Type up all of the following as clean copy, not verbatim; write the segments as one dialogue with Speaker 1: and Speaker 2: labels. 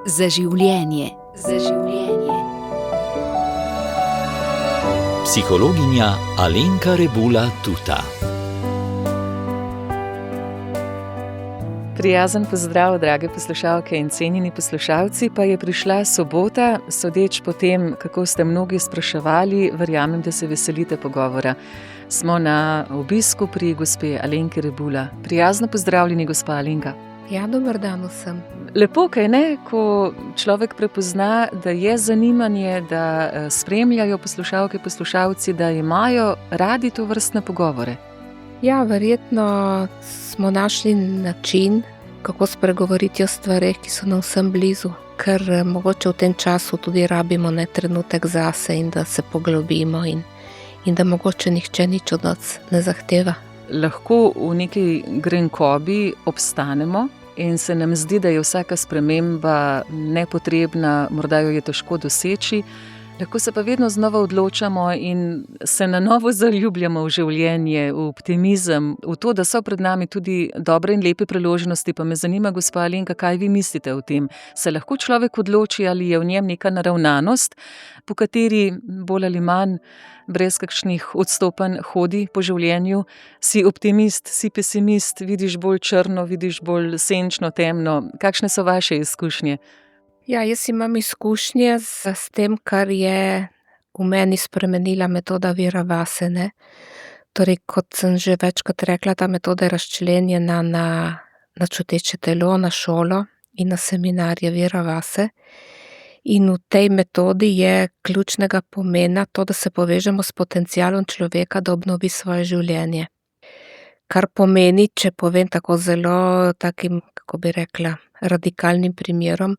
Speaker 1: Za življenje. Za življenje.
Speaker 2: Psihologinja Alenka Rebula Tuta.
Speaker 3: Prijazen pozdrav, drage poslušalke in cenjeni poslušalci, pa je prišla sobota, sodeč po tem, kako ste mnogi spraševali, verjamem, da se veselite pogovora. Smo na obisku pri gospe Alenki Rebula. Prijazno pozdravljeni, gospa Alenka.
Speaker 4: Ja, dober dan vsem.
Speaker 3: Lepo, kaj ne, ko človek prepozna, da je zanimanje, da spremljajo poslušalke, poslušalci, da imajo radi to vrstne pogovore.
Speaker 4: Ja, verjetno smo našli način, kako spregovoriti o stvareh, ki so nam vsem blizu, ker mogoče v tem času tudi rabimo trenutek zase in da se poglobimo in da mogoče nihče nič od nas ne zahteva.
Speaker 3: Lahko v neki grenkobi obstanemo in se nam zdi, da je vsaka sprememba nepotrebna, morda jo je težko doseči. Lahko se pa vedno znova odločamo in se na novo zaljubljamo v življenje, v optimizem, v to, da so pred nami tudi dobre in lepe priložnosti. Pa me zanima, gospa Alenka, kaj vi mislite o tem? Se lahko človek odloči, ali je v njem neka naravnanost, po kateri bolj ali manj, brez kakšnih odstopanj hodi po življenju? Si optimist, si pesimist, vidiš bolj črno, vidiš bolj senčno, temno? Kakšne so vaše izkušnje?
Speaker 4: Ja, jaz imam izkušnje s tem, kar je v meni spremenila metoda Vera Vase, ne. Torej, kot sem že večkrat rekla, ta metoda je razčlenjena na čuteče telo, na šolo in na seminarje Vera Vase. In v tej metodi je ključnega pomena to, da se povežemo s potencialom človeka, da obnovi svoje življenje. Kar pomeni, če povem tako zelo takim, kako bi rekla, radikalnim primerom,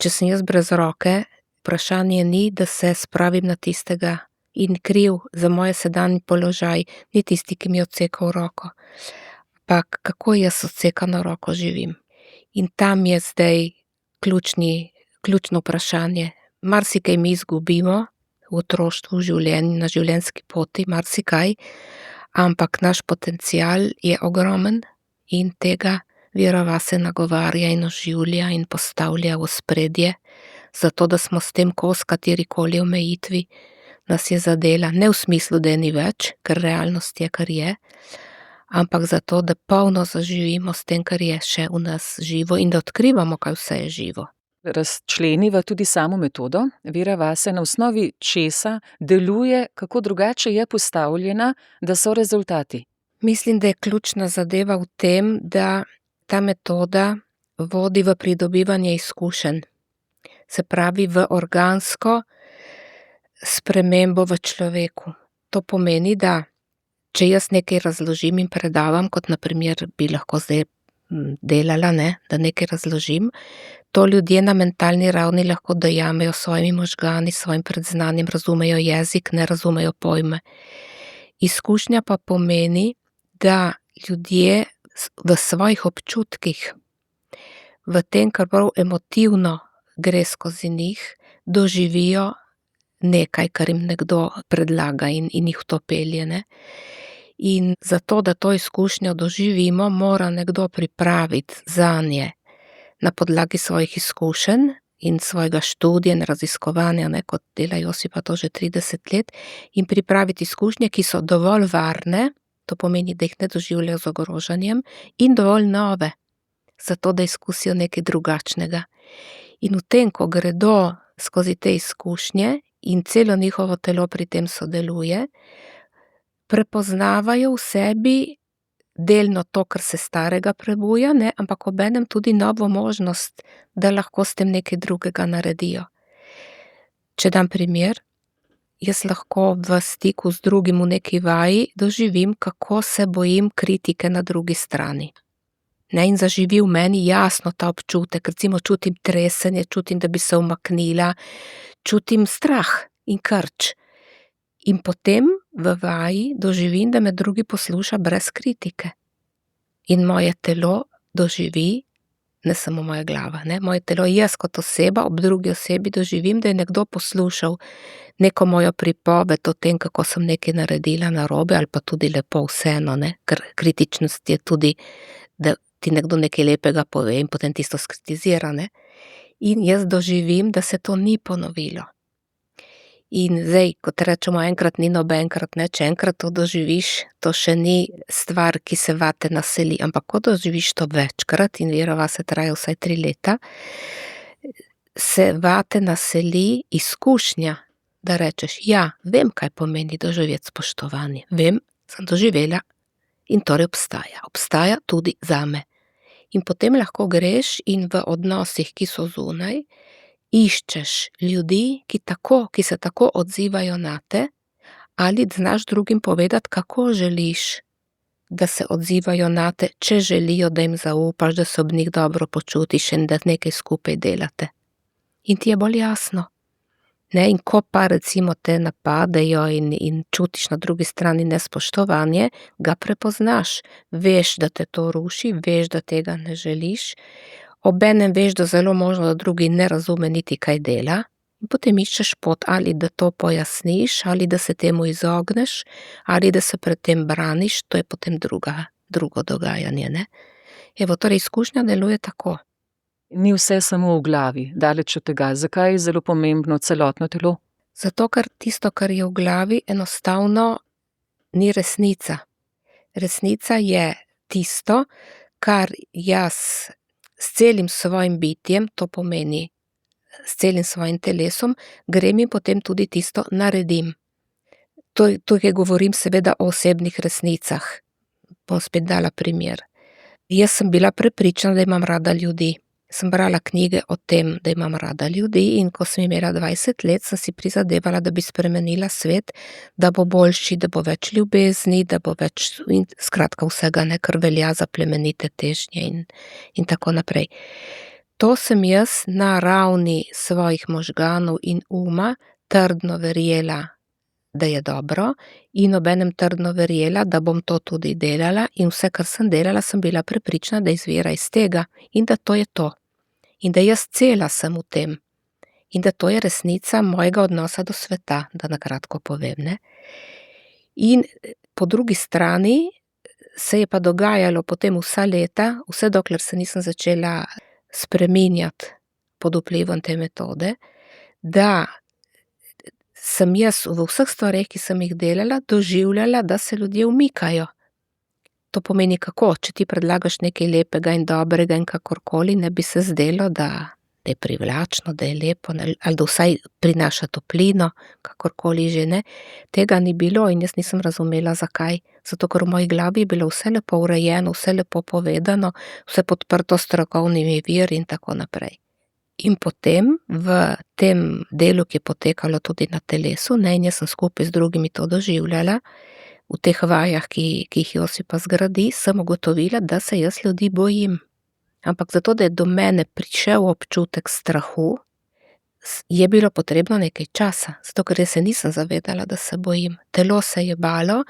Speaker 4: če sem jaz brez roke, vprašanje ni, da se spravim na tistega in kriv za moj sedanji položaj, ni tisti, ki mi je odsekal roko. Ampak kako jaz odsekano roko živim? In tam je zdaj ključno vprašanje. Marsikaj mi izgubimo v otroštvu, v življenju, na življenjski poti, marsikaj, ampak naš potencial je ogromen in tega Vera Vase nagovarja in oživlja in postavlja v ospredje, zato da smo s tem kos katerikoli omejitvi, nas je zadela, ne v smislu, da je ni več, ker realnost je, kar je, ampak zato, da polno zaživimo s tem, kar je še v nas živo in da odkrivamo, kaj vse je živo.
Speaker 3: Razčleniva tudi samo metodo. Vera Vase na osnovi česa deluje, kako drugače je postavljena, da so rezultati.
Speaker 4: Mislim, da je ključna zadeva v tem, da ta metoda vodi v pridobivanje izkušenj. Se pravi v organsko spremembo v človeku. To pomeni, da če jaz nekaj razložim in predavam, kot na primer bi lahko zdaj delala, da nekaj razložim, to ljudje na mentalni ravni lahko dojamejo s svojimi možgani, s svojim predznanjem, razumejo jezik, ne razumejo pojme. Izkušnja pa pomeni, da ljudje v svojih občutkih, v tem, kar prav emotivno gre skozi njih, doživijo nekaj, kar jim nekdo predlaga in jih v to pelje, ne. In zato, da to izkušnjo doživimo, mora nekdo pripraviti zanje na podlagi svojih izkušenj in svojega študija in raziskovanja, kot dela Josipa to že 30 let, in pripraviti izkušnje, ki so dovolj varne, to pomeni, da jih ne doživljajo z ogrožanjem, in dovolj nove, zato da izkusijo nekaj drugačnega. In v tem, ko gredo skozi te izkušnje in celo njihovo telo pri tem sodeluje, prepoznavajo v sebi delno to, kar se starega prebuja, ampak obenem tudi novo možnost, da lahko s tem nekaj drugega naredijo. Če dam primer, jaz lahko v stiku z drugim v neki vaji doživim, kako se bojim kritike na drugi strani. In zaživi v meni jasno ta občutek, recimo čutim tresenje, čutim, da bi se umaknila, čutim strah in krč. In potem v vaji doživim, da me drugi posluša brez kritike. In moje telo doživi, ne samo moja glava, moje telo, jaz kot oseba ob drugi osebi doživim, da je nekdo poslušal neko mojo pripoved o tem, kako sem nekaj naredila narobe ali pa tudi lepo vseeno, ker kritičnost je tudi, da ti nekdo nekaj lepega pove in potem tisto skritizira, in jaz doživim, da se to ni ponovilo. In zdaj, kot rečemo, enkrat ni nobenkrat, ne, če enkrat to doživiš, to še ni stvar, ki se vate naseli, ampak ko doživiš to večkrat, in Vira se traja vsaj 3 leta, se vate naseli izkušnja, da rečeš, ja, vem, kaj pomeni doživeti spoštovanje, vem, sem doživela in torej obstaja tudi zame. In potem lahko greš in v odnosih, ki so zunaj, iščeš ljudi, ki se tako odzivajo nate, ali znaš drugim povedati, kako želiš, da se odzivajo nate, če želijo, da jim zaupaš, da se ob njih dobro počutiš in da nekaj skupaj delate. In ti je bolj jasno. Ne, in ko pa recimo te napadejo in čutiš na drugi strani nespoštovanje, ga prepoznaš, veš, da te to ruši, veš, da tega ne želiš, obenem veš, da zelo možno, da drugi ne razume niti kaj dela, in potem iščeš pot, ali da to pojasniš, ali da se temu izogneš, ali da se pred tem braniš, to je potem drugo dogajanje, ne. Evo, torej izkušnja deluje tako.
Speaker 3: Ni vse samo v glavi, daleč od tega. Zakaj je zelo pomembno celotno telo?
Speaker 4: Zato, ker tisto, kar je v glavi, enostavno ni resnica. Resnica je tisto, kar jaz s celim svojim bitjem, to pomeni s celim svojim telesom, grem in potem tudi tisto naredim. Tukaj govorim seveda o osebnih resnicah. Bom spet dala primer. Jaz sem bila prepričana, da imam rada ljudi. Sem brala knjige o tem, da imam rada ljudi, in ko sem imela 20 let, sem si prizadevala, da bi spremenila svet, da bo boljši, da bo več ljubezni, da bo več, in skratka vsega, ne, kar velja za plemenite težnje in tako naprej. To sem jaz na ravni svojih možganov in uma trdno verjela, da je dobro, in obenem trdno verjela, da bom to tudi delala, in vse, kar sem delala, sem bila prepričana, da izvira iz tega in da to je to. In da jaz cela sem v tem. In da to je resnica mojega odnosa do sveta, da na kratko povem, ne. In po drugi strani se je pa dogajalo potem vsa leta, vse dokler se nisem začela spreminjati pod vplivom te metode, da sem jaz v vseh stvareh, ki sem jih delala, doživljala, da se ljudje umikajo. To pomeni kako, če ti predlagaš nekaj lepega in dobrega in kakorkoli, ne bi se zdelo, da je privlačno, da je lepo, ali da vsaj prinaša toplino, kakorkoli že, ne. Tega ni bilo in jaz nisem razumela, zakaj. Zato, ker v moji glavi je bilo vse lepo urejeno, vse lepo povedano, vse podprto s strokovnimi viri in tako naprej. In potem v tem delu, ki je potekalo tudi na telesu, ne, in jaz sem skupaj z drugimi to doživljala, v teh vajah, ki jih Josipa zgradi, sem ugotovila, da se jaz ljudi bojim. Ampak zato, da je do mene prišel občutek strahu, je bilo potrebno nekaj časa, zato ker jaz se nisem zavedala, da se bojim. Telo se je balo,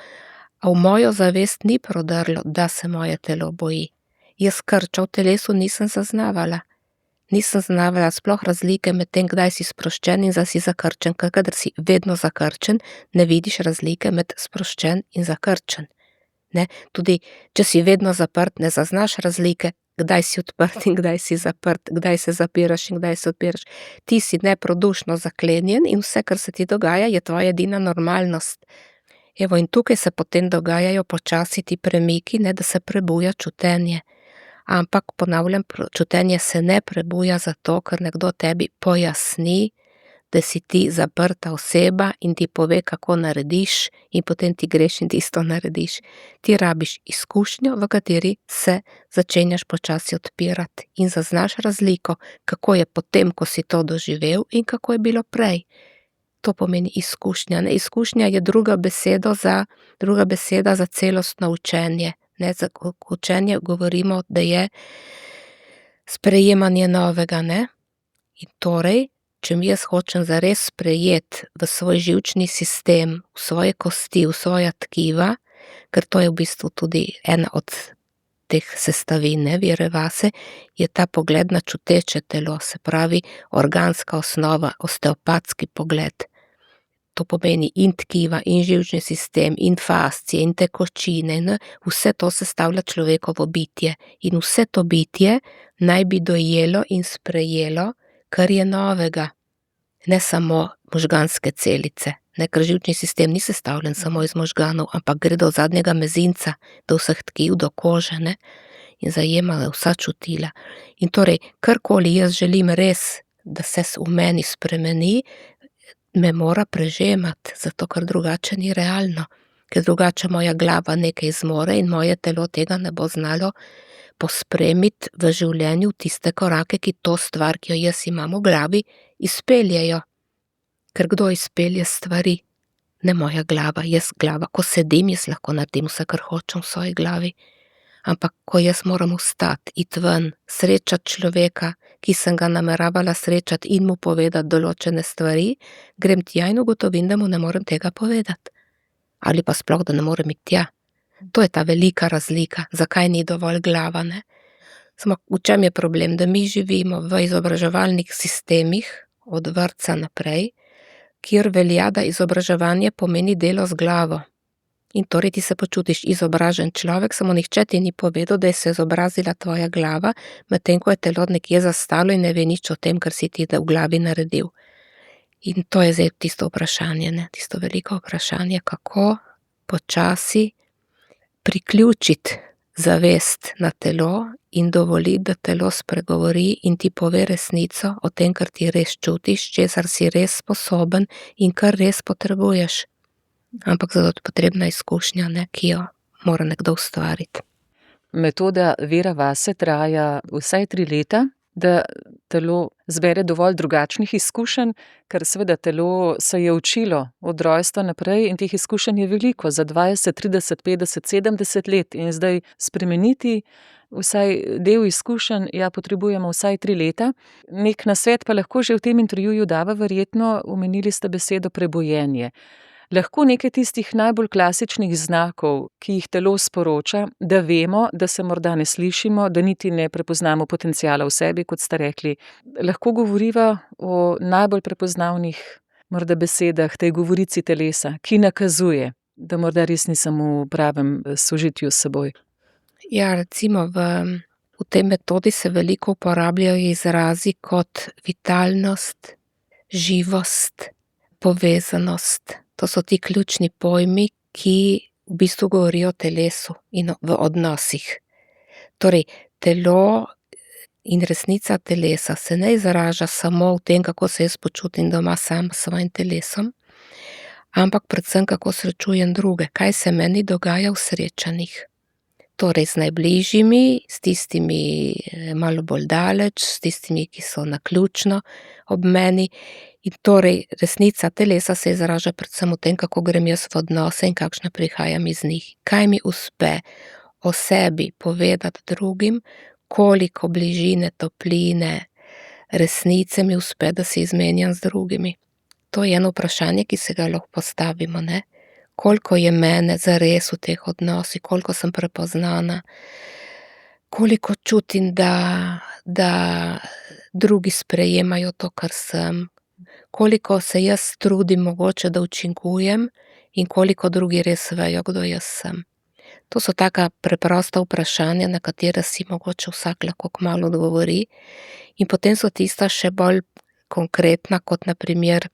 Speaker 4: a v mojo zavest ni prodrlo, da se moje telo boji. Jaz krča v telesu nisem zaznavala. Nisem zaznavala sploh razlike med tem, kdaj si sproščen in zdaj si zakrčen, ker kadar si vedno zakrčen, ne vidiš razlike med sproščen in zakrčen. Ne? Tudi, če si vedno zaprt, ne zaznaš razlike, kdaj si odprt in kdaj si zaprt, kdaj se zapiraš in kdaj se odpiraš. Ti si neprodušno zaklenjen in vse, kar se ti dogaja, je tvoja edina normalnost. Evo, in tukaj se potem dogajajo počasi ti premiki, ne, da se prebuja čutenje. Ampak ponavljam, čutenje se ne prebuja zato, ker nekdo tebi pojasni, da si ti zaprta oseba in ti pove, kako narediš, in potem ti greš in tisto narediš. Ti rabiš izkušnjo, v kateri se začenjaš počasi odpirati in zaznaš razliko, kako je potem, ko si to doživel in kako je bilo prej. To pomeni izkušnja. Ne? Izkušnja je druga beseda za celostno učenje. Ne, za učenje govorimo, da je sprejemanje novega, ne? In torej, če mi jaz hočem zares sprejeti v svoj živčni sistem, v svoje kosti, v svoja tkiva, ker to je v bistvu tudi ena od teh sestavin, ne, Vire vase, je ta pogled na čuteče telo, se pravi organska osnova, osteopatski pogled. To pomeni in tkiva, in živčni sistem, in fascije, in tekočine, ne? Vse to sestavlja človekovo bitje. In vse to bitje naj bi dojelo in sprejelo, kar je novega. Ne samo možganske celice, ne, ker živčni sistem ni sestavljen samo iz možganov, ampak gre do zadnjega mezinca, do vseh tkiv, do kože, ne, in zajema vsa čutila. In torej, karkoli jaz želim res, da se v meni spremeni, me mora prežemati, zato ker drugače ni realno, ker drugače moja glava nekaj zmore in moje telo tega ne bo znalo pospremiti v življenju tiste korake, ki to stvar, ki jo jaz imam v glavi, izpeljejo. Ker kdo izpelje stvari? Ne moja glava, jaz glava, ko sedim, jaz lahko naredim vse, kar hočem v svoji glavi. Ampak ko jaz moram vstati, iti ven, srečati človeka, ki sem ga nameravala srečati in mu povedati določene stvari, grem tja in ugotovim, da mu ne morem tega povedati. Ali pa sploh, da ne morem iti tja. To je ta velika razlika, zakaj ni dovolj glava, ne? Samo v čem je problem? Da mi živimo v izobraževalnih sistemih od vrtca naprej, kjer velja, da izobraževanje pomeni delo z glavo. In torej ti se počutiš izobražen človek, samo nihče ti ni povedal, da je se izobrazila tvoja glava, medtem ko je telo nekje zastalo in ne ve nič o tem, kar si ti v glavi naredil. In to je zdaj tisto vprašanje, ne? Tisto veliko vprašanje, kako počasi priključiti zavest na telo in dovoliti, da telo spregovori in ti pove resnico o tem, kar ti res čutiš, česar si res sposoben in kar res potrebuješ. Ampak zato je potrebna izkušnja, ne, ki jo mora nekdo ustvariti.
Speaker 3: Metoda Vera vase traja vsaj 3 leta, da telo zbere dovolj drugačnih izkušenj, ker seveda telo se je učilo od rojstva naprej in teh izkušenj je veliko, za 20, 30, 50, 70 let in zdaj spremeniti vsaj del izkušenj, ja, potrebujemo vsaj 3 leta. Nek nasvet pa lahko že v tem intervjuju dava verjetno, omenili ste besedo prebojenje. Lahko nekaj tistih najbolj klasičnih znakov, ki jih telo sporoča, da vemo, da se morda ne slišimo, da niti ne prepoznamo potenciala v sebi, kot ste rekli. Lahko govoriva o najbolj prepoznavnih morda besedah, tej govorici telesa, ki nakazuje, da morda res nisem v pravem sožitju s seboj.
Speaker 4: Ja, recimo v tej metodi se veliko uporabljajo izrazi kot vitalnost, živost, povezanost. To so ti ključni pojmi, ki v bistvu govorijo o telesu in v odnosih. Torej, telo in resnica telesa se ne izraža samo v tem, kako se jaz počutim doma sam s svojim telesom, ampak predvsem, kako srečujem druge, kaj se meni dogaja v srečanjih. Torej, z najbližjimi, s tistimi malo bolj daleč, s tistimi, ki so naključno ob meni. In torej, resnica telesa se izraža predvsem v tem, kako grem jaz v odnose in kakšna prihajam iz njih. Kaj mi uspe o sebi povedati drugim, koliko bližine, topline, resnice mi uspe, da se izmenjam z drugimi. To je eno vprašanje, ki se ga lahko postavimo, ne? Koliko je mene zares v teh odnosih, koliko sem prepoznana, koliko čutim, da drugi sprejemajo to, kar sem, koliko se jaz trudim mogoče, da učinkujem in koliko drugi res vejo, kdo jaz sem. To so taka preprosta vprašanja, na katera si mogoče vsak lahko kmalu odgovori in potem so tista še bolj konkretna, kot na primer,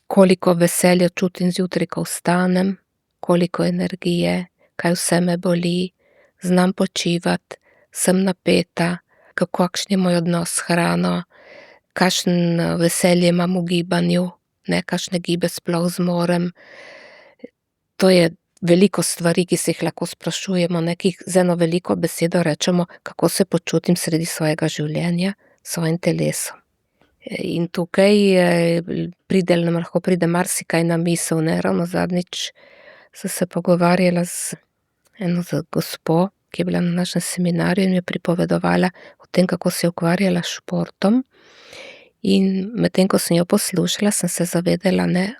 Speaker 4: koliko veselja čutim zjutraj, ko vstanem, koliko energije, kaj vse me boli, znam počivati, sem napeta, kakšen je moj odnos s hrano, kakšen veselje imam v gibanju, ne, kakšne gibe sploh zmorem. To je veliko stvari, ki se jih lahko sprašujemo, nekih z eno veliko besedo rečemo, kako se počutim sredi svojega življenja, svojim telesom. In tukaj nam lahko pride marsikaj na misel, ne, ravno zadnjič sem se pogovarjala z eno gospo, ki je bila na našem seminarju in mi je pripovedovala o tem, kako se je ukvarjala s športom. In medtem, ko sem jo poslušala, sem se zavedala, ne,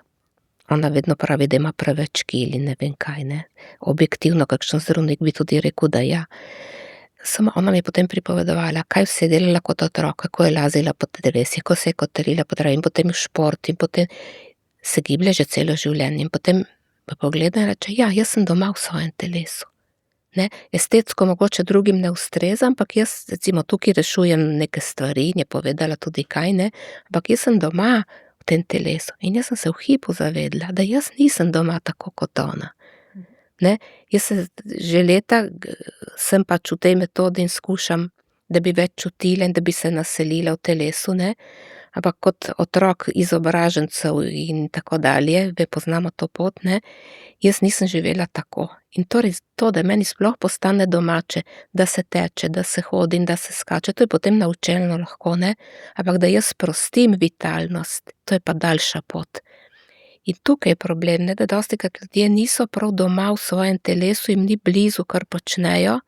Speaker 4: ona vedno pravi, da ima preveč kil in ne vem kaj, ne. Objektivno, kakšen zdravnik bi tudi rekel, da ja. Samo ona mi je potem pripovedovala, kaj vse je delala kot otrok, kako je lazila po drevesih, ko se je kotalila po drevi in potem šport in potem se giblje že celo življenje in potem me pogleda in reče, ja, jaz sem doma v svojem telesu. Ne? Estetsko mogoče drugim ne ustreza, ampak jaz recimo tukaj rešujem neke stvari in je povedala tudi kaj, ne? Ampak jaz sem doma v tem telesu in jaz sem se v hipu zavedla, da jaz nisem doma tako kot ona. Ne? Jaz se že leta sem pač v tej metodi in skušam, da bi več čutila in da bi se naselila v telesu, ne? Ampak kot otrok izobražencev in tako dalje, poznamo to pot, ne? Jaz nisem živela tako. In torej to, da meni sploh postane domače, da se teče, da se hodi in da se skače, to je potem naučeno lahko, ne? Ampak da jaz sprostim vitalnost, to je pa daljša pot. In tukaj je problem, ne, da dostikrat ljudje niso prav doma v svojem telesu, jim ni blizu, kar počnejo,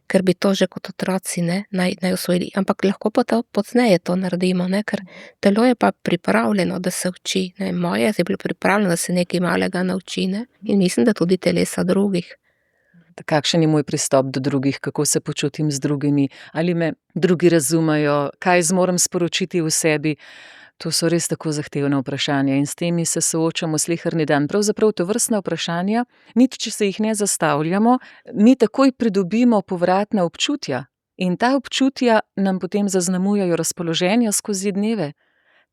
Speaker 4: ker bi to že kot otroci, ne, naj osvojili. Ampak lahko pa to pozneje to naredimo, ne, ker telo je pa pripravljeno, da se uči. Ne, moje je bilo pripravljeno, da se nekaj malega nauči, ne, in mislim, da tudi telesa drugih.
Speaker 3: Kakšen je moj pristop do drugih, kako se počutim z drugimi, ali me drugi razumejo, kaj zmorem sporočiti v sebi. To so res tako zahtevna vprašanja in s temi se soočamo sleherni dan. Pravzaprav tovrstna vprašanja, niti če se jih ne zastavljamo, mi takoj pridobimo povratna občutja in ta občutja nam potem zaznamujejo razpoloženja skozi dneve,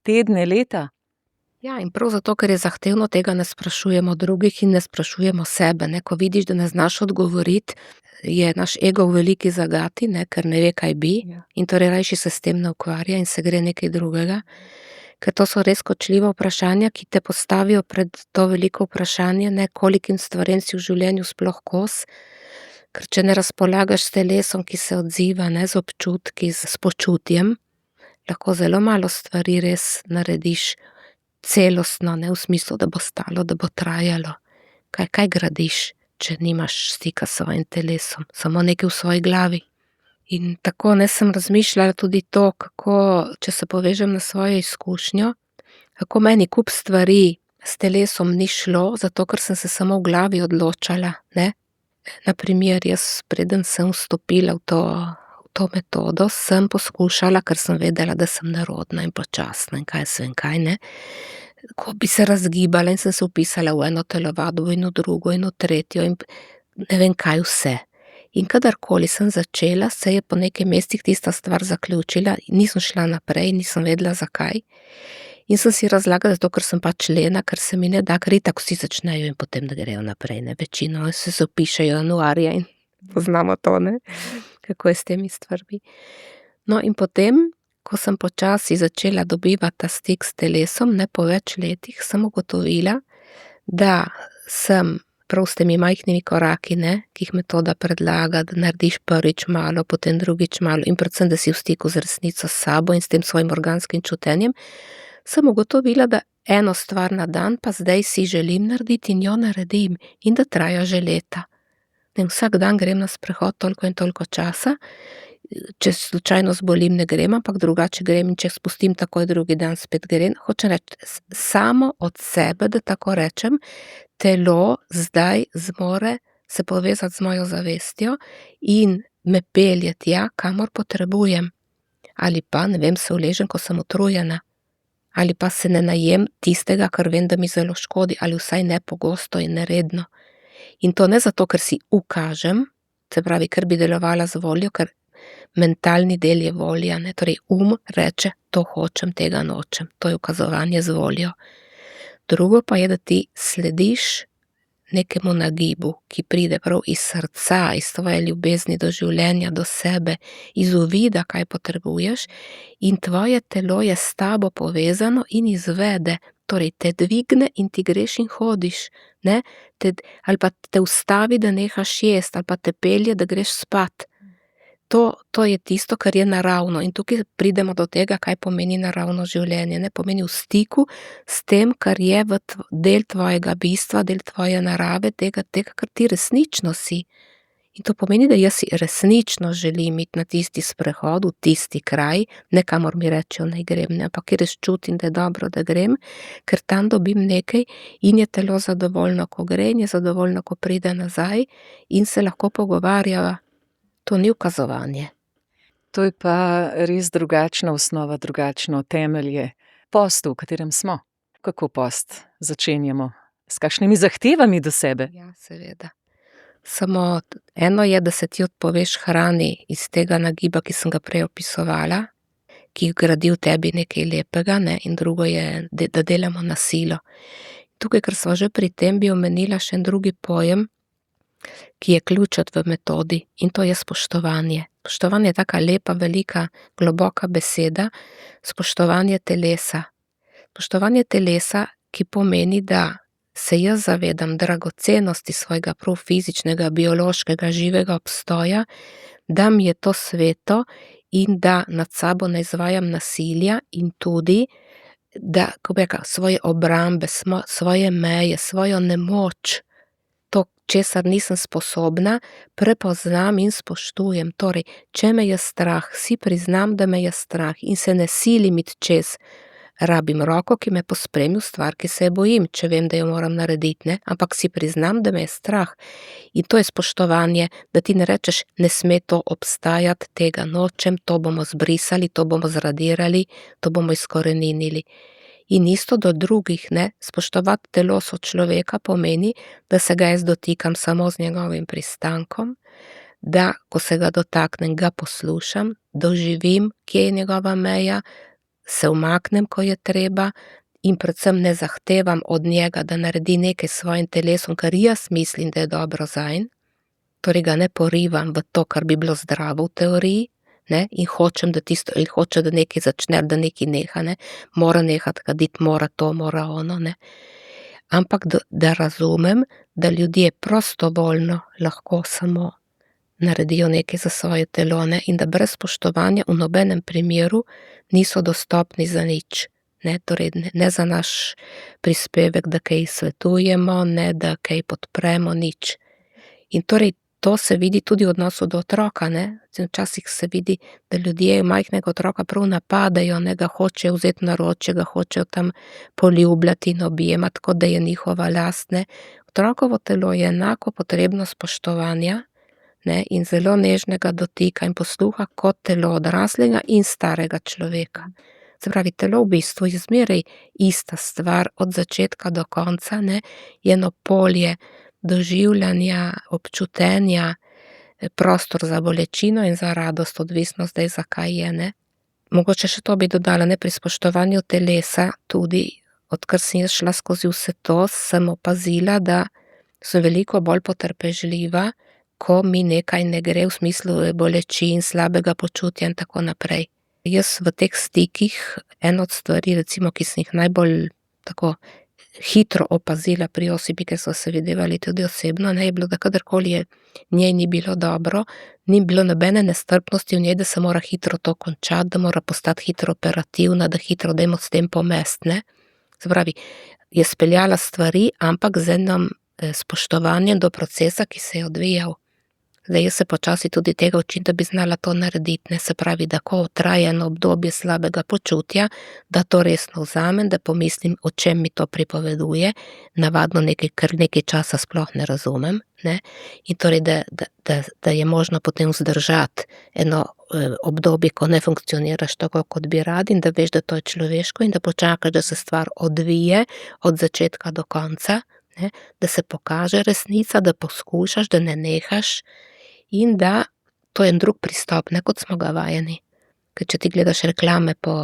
Speaker 3: tedne, leta.
Speaker 4: Ja, in prav zato, ker je zahtevno, tega ne sprašujemo drugih in ne sprašujemo sebe. Ne? Ko vidiš, da ne znaš odgovoriti, je naš ego v veliki zagati, ne? Ker ne ve, kaj bi, in torej rajši se s tem ne ukvarja in se gre nekaj drugega. Ker to so res kočljiva vprašanja, ki te postavijo pred to veliko vprašanje, ne, kolikim stvarem si v življenju sploh kos, ker če ne razpolagaš s telesom, ki se odziva, ne, z občutki, s počutjem, lahko zelo malo stvari res narediš celostno, ne, v smislu, da bo stalo, da bo trajalo. Kaj gradiš, če nimaš stika s svojim telesom, samo nekaj v svoji glavi? In tako ne sem razmišljala tudi to, kako, če se povežem na svojo izkušnjo, kako meni kup stvari s telesom ni šlo, zato ker sem se samo v glavi odločala, ne. Naprimer, jaz preden sem vstopila v to metodo, sem poskušala, ker sem vedela, da sem nerodna in počasna in kaj se vem kaj, ne. Ko bi se razgibala in sem se vpisala v eno telovadbo in v drugo in v tretjo in ne vem kaj vse. In kadarkoli sem začela, se je po nekaj mestih tista stvar zaključila, nisem šla naprej, nisem vedela zakaj. In sem si razlagala, zato ker sem pač lena, ker se mi ne da, ker itak vsi začnejo in potem da grejo naprej, ne, večino se vpišejo januarja in poznamo to, ne, kako je s temi stvarmi. No in potem, ko sem počasi začela dobivati ta stik s telesom, ne, po več letih, sem ugotovila, da sem prav s temi majhnimi koraki, ne, ki jih metoda predlaga, da narediš prvič malo, potem drugič malo in predvsem, da si v stiku z resnico s sabo in s tem svojim organskim čutenjem, sem ugotovila, da eno stvar na dan pa zdaj si želim narediti in jo naredim in da traja že leta. In vsak dan grem na sprehod toliko in toliko časa, če slučajno zbolim, ne grem, ampak drugače grem in če spustim takoj drugi dan spet grem. Hočem reči, samo od sebe, da tako rečem, telo zdaj zmore se povezati z mojo zavestjo in me pelje tja, kamor potrebujem. Ali pa, ne vem, se uležem, ko sem utrujena. Ali pa se ne najem tistega, kar vem, da mi zelo škodi, ali vsaj ne pogosto in neredno. In to ne zato, ker si ukažem, se pravi, ker bi delovala z voljo, ker mentalni del je volja, ne, torej reče, to hočem, tega nočem, to je ukazovanje z voljo. Drugo pa je, da ti slediš nekemu nagibu, ki pride prav iz srca, iz tvoje ljubezni do življenja, do sebe, iz uvida, kaj potrebuješ, in tvoje telo je s tabo povezano in izvede, torej te dvigne in ti greš in hodiš, ne, ali pa te ustavi, da nehaš jesti, ali pa te pelje, da greš spat. To je tisto, kar je naravno in tukaj pridemo do tega, kaj pomeni naravno življenje, ne, pomeni v stiku s tem, kar je del tvojega bistva, del tvoje narave, tega, kar ti resnično si. In to pomeni, da jaz si resnično želim iti na tisti sprehod, v tisti kraj, ne kamor mi rečejo, naj grem, ne, ampak ker res čutim, da je dobro, da grem, ker tam dobim nekaj in je telo zadovoljno, ko gre, in je zadovoljno, ko pride nazaj in se lahko pogovarjava. To ni ukazovanje.
Speaker 3: To je pa res drugačna osnova, drugačno temelje. Post, v katerem smo. Kako post začenjamo? S kakšnimi zahtevami do sebe?
Speaker 4: Ja, seveda. Samo eno je, da se ti odpoveš hrani iz tega nagiba, ki sem ga prej opisovala, ki gradi v tebi nekaj lepega, ne? In drugo je, da delamo na silo. Tukaj, ker sva že pri tem, bi omenila še en drugi pojem, ki je ključen v metodi, in to je spoštovanje. Spoštovanje je taka lepa, velika, globoka beseda, spoštovanje telesa. Spoštovanje telesa, ki pomeni, da se jaz zavedam dragocenosti svojega prav fizičnega, biološkega, živega obstoja, da mi je to sveto in da nad sabo ne izvajam nasilja in tudi, da, kako bi rekla, svoje obrambe, svoje meje, svojo nemoč, to, česar nisem sposobna, prepoznam in spoštujem. Torej, če me je strah, si priznam, da me je strah in se ne silim iti čez. Rabim roko, ki me pospremi v stvar, ki se je bojim, če vem, da jo moram narediti, ne? Ampak si priznam, da me je strah. In to je spoštovanje, da ti ne rečeš, ne sme to obstajati, tega nočem, to bomo zbrisali, to bomo zradirali, to bomo izkoreninili. In isto do drugih, ne? Spoštovati telo sočloveka pomeni, da se ga jaz dotikam samo z njegovim pristankom, da, ko se ga dotaknem, ga poslušam, doživim, kje je njegova meja, se umaknem, ko je treba, in predvsem ne zahtevam od njega, da naredi nekaj s svojim telesom, kar jaz mislim, da je dobro zanj, torej ga ne porivam v to, kar bi bilo zdravo v teoriji, ne? In hočem, da tisto, ali hoče, da nekaj začne, da nekaj neha, ne? Mora nehati kaditi, mora to, mora ono, ne? Ampak da razumem, da ljudje prostovoljno lahko samo naredijo nekaj za svoje telo, ne? In da brez spoštovanja v nobenem primeru niso dostopni za nič, ne? Torej, ne za naš prispevek, da kaj svetujemo, ne da kaj podpremo, nič. In torej, to se vidi tudi v odnosu do otroka, ne? Včasih se vidi, da ljudje majhnega otroka prav napadajo, ne, ga hočejo vzeti na roče, ga hočejo tam poljubljati in objemati, kot da je njihova last, ne? Otrokovo telo je enako potrebno spoštovanja, ne, in zelo nežnega dotika in posluha kot telo odraslega in starega človeka. Se pravi, telo v bistvu je zmeraj ista stvar od začetka do konca, ne, je eno polje doživljanja, občutenja, prostor za bolečino in za radost, odvisno zdaj zakaj je, ne. Mogoče še to bi dodala, ne, pri spoštovanju telesa tudi, odkar sem jaz šla skozi vse to, sem opazila, da sem veliko bolj potrpežljiva, ko mi nekaj ne gre v smislu bolečin, slabega počutja in tako naprej. Jaz v teh stikih, eno od stvari, recimo, ki sem jih najbolj tako hitro opazila pri osebi, ker so se videvali tudi osebno, ne, je bilo, da kadarkoli je njej ni bilo dobro, ni bilo nobene nestrpnosti v njej, da se mora hitro to končati, da mora postati hitro operativna, da hitro dajmo s tem pomest, ne. Se pravi, je speljala stvari, ampak z enim spoštovanjem do procesa, ki se je odvijal. Zdaj, jaz se počasi tudi tega učim, da bi znala to narediti, ne, se pravi, da ko traja eno obdobje slabega počutja, da to resno vzamem, da pomislim, o čem mi to pripoveduje, navadno nekaj, kar nekaj časa sploh ne razumem, ne, in torej, da je možno potem vzdržati eno obdobje, ko ne funkcioniraš tako, kot bi rad, in da veš, da to je človeško in da počakaš, da se stvar odvije od začetka do konca, ne, da se pokaže resnica, da poskušaš, da ne nehaš, in da to je en drug pristop, ne, kot smo ga vajeni. Ker če ti gledaš reklame po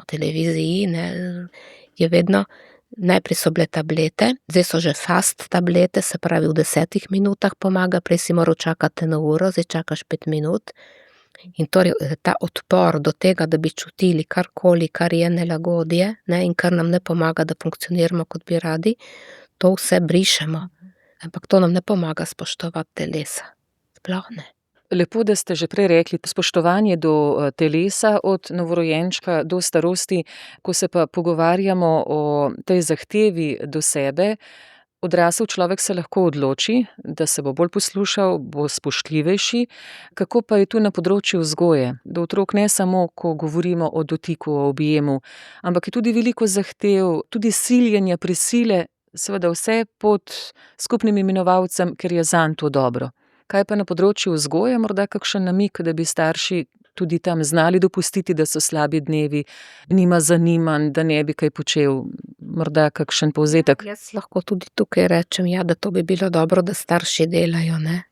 Speaker 4: televiziji, ne, je vedno, najprej so bile tablete, zdaj so že fast tablete, se pravi v 10 minutah pomaga, prej si moral čakati 1 uro, zdaj čakaš 5 minut. In torej ta odpor do tega, da bi čutili karkoli, kar je nelagodje, ne, in kar nam ne pomaga, da funkcioniramo, kot bi radi, to vse brišemo. Ampak to nam ne pomaga spoštovati telesa. Sploh ne.
Speaker 3: Lepo, da ste že prej rekli, spoštovanje do telesa od novorojenčka do starosti, ko se pa pogovarjamo o tej zahtevi do sebe, odrasel človek se lahko odloči, da se bo bolj poslušal, bo spoštljivejši. Kako pa je tu na področju vzgoje? Do otrok ne samo, ko govorimo o dotiku, o objemu, ampak je tudi veliko zahtev, tudi siljenja, prisile, seveda vse pod skupnim imenovalcem, ker je zanj to dobro. Kaj pa na področju vzgoje, morda kakšen namig, da bi starši tudi tam znali dopustiti, da so slabi dnevi, nima zanimanj, da ne bi kaj počel. Morda kakšen povzetek?
Speaker 4: Jaz lahko tudi tukaj rečem, ja, da to bi bilo dobro, da starši delajo, ne.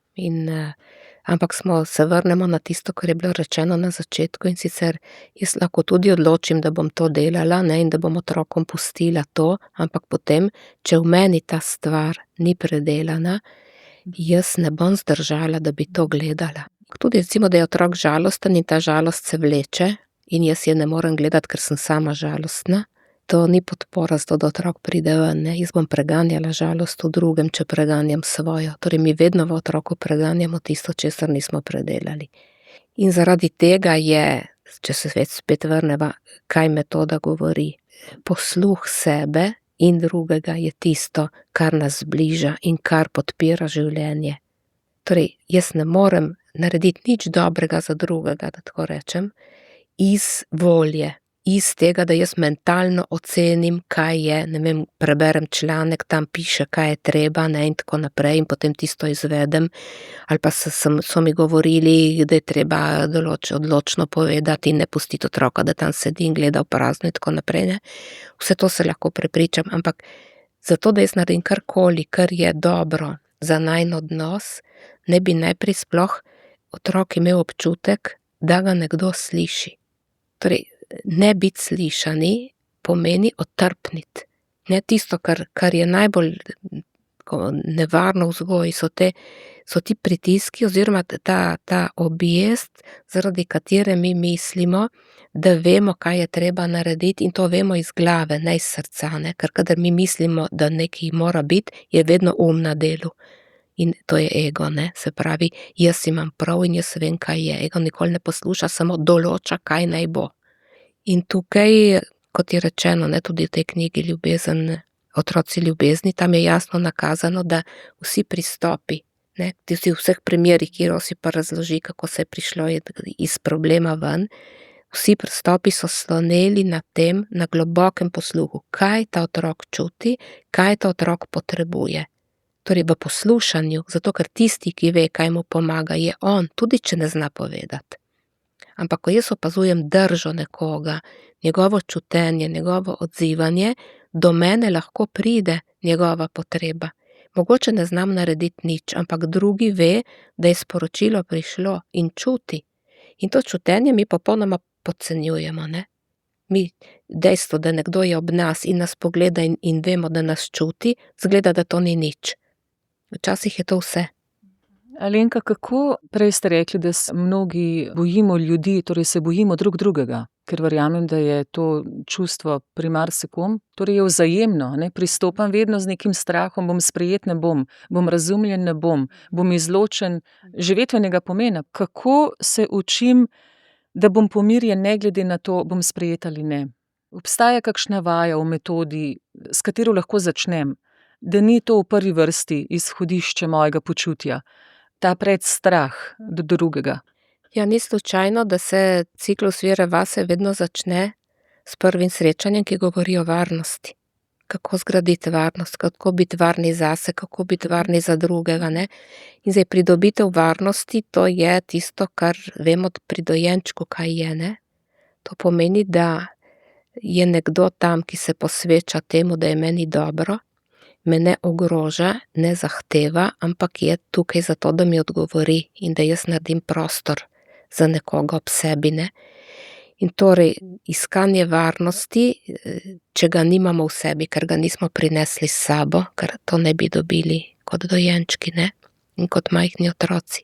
Speaker 4: Ampak se vrnemo na tisto, kar je bilo rečeno na začetku, in sicer jaz lahko tudi odločim, da bom to delala, ne, in da bom otrokom pustila to, ampak potem, če v meni ta stvar ni predelana, jaz ne bom zdržala, da bi to gledala. Tudi recimo, da je otrok žalosten in ta žalost se vleče in jaz je ne morem gledati, ker sem sama žalostna, to ni podpora za to, da otrok pride ven, ne. Jaz bom preganjala žalost v drugem, če preganjam svojo. Torej mi vedno v otroku preganjamo tisto, česar nismo predelali. In zaradi tega je, če se spet vrneva, kaj metoda govori. Posluh sebe in drugega je tisto, kar nas zbliža in kar podpira življenje. Torej, jaz ne morem narediti nič dobrega za drugega, da tako rečem, iz volje, iz tega, da jaz mentalno ocenim, kaj je, ne vem, preberem članek, tam piše, kaj je treba, ne, in tako naprej, in potem tisto izvedem, ali pa so mi govorili, da je treba odločno povedati in ne pustiti otroka, da tam sedi in gleda v prazno in tako naprej, ne. Vse to se lahko prepričam, ampak zato, da jaz naredim karkoli, kar je dobro za najin odnos, ne bi najprej sploh otrok imel občutek, da ga nekdo sliši. Torej, ne biti slišani pomeni otrpniti. Ne, tisto, kar je najbolj nevarno v vzgoji, so ti pritiski oziroma ta objest, zaradi katere mi mislimo, da vemo, kaj je treba narediti, in to vemo iz glave, ne iz srca, ne, ker kadar mi mislimo, da nekaj mora biti, je vedno na delu. In to je ego, ne, se pravi, jaz imam prav in jaz vem, kaj je. Ego nikoli ne posluša, samo določa, kaj naj bo. In tukaj, kot je rečeno, ne, tudi v tej knjigi Ljubezen, otroci ljubezni, tam je jasno nakazano, da vsi pristopi, ne, v vseh primerih, kjer si pa razloži, kako se je prišlo iz problema ven, vsi pristopi so sloneli na tem, na globokem posluhu, kaj ta otrok čuti, kaj ta otrok potrebuje. Torej v poslušanju, zato ker tisti, ki ve, kaj mu pomaga, je on, tudi če ne zna povedati. Ampak ko jaz opazujem držo nekoga, njegovo čutenje, njegovo odzivanje, do mene lahko pride njegova potreba. Mogoče ne znam narediti nič, ampak drugi ve, da je sporočilo prišlo in čuti. In to čutenje mi popolnoma podcenjujemo, ne. Mi dejstvo, da nekdo je ob nas in nas pogleda in vemo, da nas čuti, zgleda, da to ni nič. Včasih je to vse.
Speaker 3: Alenka, kako prej ste rekli, da se mnogi bojimo ljudi, torej se bojimo drug drugega, ker verjamem, da je to čustvo pri marsikom, torej je vzajemno, ne, pristopam vedno z nekim strahom, bom sprejet, ne bom razumljen, ne bom izločen, živetvenega pomena. Kako se učim, da bom pomirjen, ne glede na to, bom sprejet ali ne? Obstaja kakšna vaja v metodi, s katero lahko začnem, da ni to v prvi vrsti izhodišče mojega počutja, ta predstrah do drugega?
Speaker 4: Ja, ni slučajno, da se ciklus Vere vase vedno začne s prvim srečanjem, ki govori o varnosti. Kako zgraditi varnost, kako biti varni zase, kako biti varni za drugega, ne. In zdaj pridobitev varnosti, to je tisto, kar vemo pri dojenčku, kaj je, ne. To pomeni, da je nekdo tam, ki se posveča temu, da je meni dobro, me ne ogroža, ne zahteva, ampak je tukaj zato, da mi odgovori in da jaz naredim prostor za nekoga ob sebi, ne. In torej, iskanje varnosti, če ga nimamo v sebi, ker ga nismo prinesli s sabo, ker to ne bi dobili kot dojenčki, ne, in kot majhni otroci.